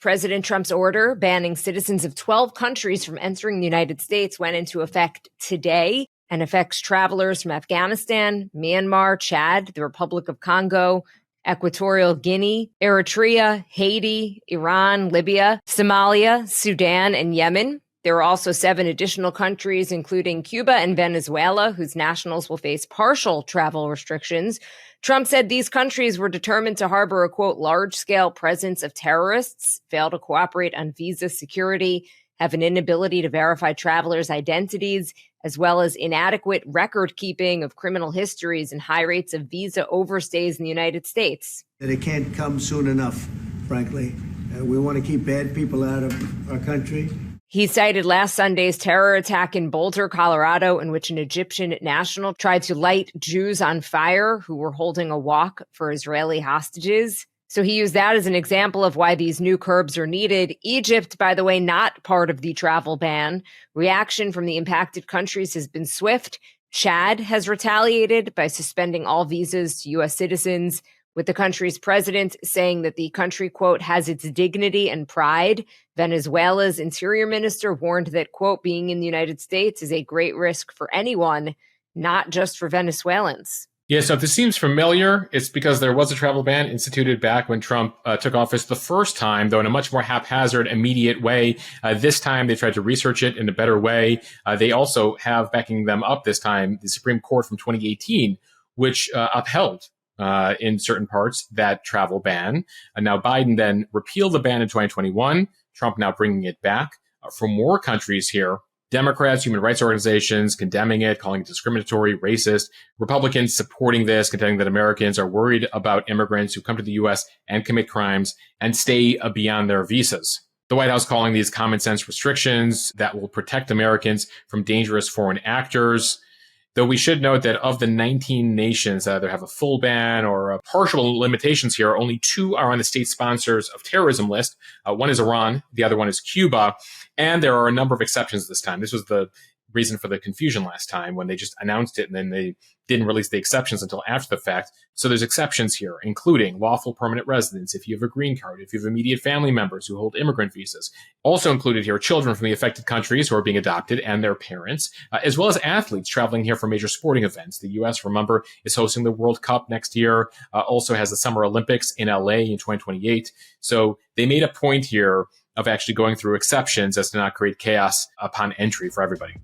President Trump's order banning citizens of 12 countries from entering the United States went into effect today and affects travelers from Afghanistan, Myanmar, Chad, the Republic of Congo, Equatorial Guinea, Eritrea, Haiti, Iran, Libya, Somalia, Sudan, and Yemen. There are also 7 additional countries, including Cuba and Venezuela, whose nationals will face partial travel restrictions. Trump said these countries were determined to harbor a, quote, large-scale presence of terrorists, fail to cooperate on visa security, have an inability to verify travelers' identities, as well as inadequate record-keeping of criminal histories and high rates of visa overstays in the United States. That it can't come soon enough, frankly. We want to keep bad people out of our country. He cited last Sunday's terror attack in Boulder, Colorado, in which an Egyptian national tried to light Jews on fire who were holding a walk for Israeli hostages. So he used that as an example of why these new curbs are needed. Egypt, by the way, not part of the travel ban. Reaction from the impacted countries has been swift. Chad has retaliated by suspending all visas to U.S. citizens, with the country's president saying that the country, quote, has its dignity and pride. Venezuela's interior minister warned that, quote, being in the United States is a great risk for anyone, not just for Venezuelans. Yeah, so if this seems familiar, it's because there was a travel ban instituted back when Trump took office the first time, though in a much more haphazard, immediate way. This time, they tried to research it in a better way. They also have backing them up this time, the Supreme Court from 2018, which upheld in certain parts that travel ban. And now Biden then repealed the ban in 2021. Trump now bringing it back for more countries here. Democrats, human rights organizations condemning it, calling it discriminatory, racist. Republicans supporting this, contending that Americans are worried about immigrants who come to the U.S. and commit crimes and stay beyond their visas. The White House calling these common sense restrictions that will protect Americans from dangerous foreign actors. Though we should note that of the 19 nations that either have a full ban or partial limitations here, only 2 are on the state sponsors of terrorism list. One is Iran, the other one is Cuba. And there are a number of exceptions this time. This was the reason for the confusion last time when they just announced it and then they didn't release the exceptions until after the fact. So there's exceptions here, including lawful permanent residents, if you have a green card, if you have immediate family members who hold immigrant visas. Also included here, children from the affected countries who are being adopted and their parents, as well as athletes traveling here for major sporting events. The U.S., remember, is hosting the World Cup next year, also has the Summer Olympics in L.A. in 2028. So they made a point here of actually going through exceptions as to not create chaos upon entry for everybody.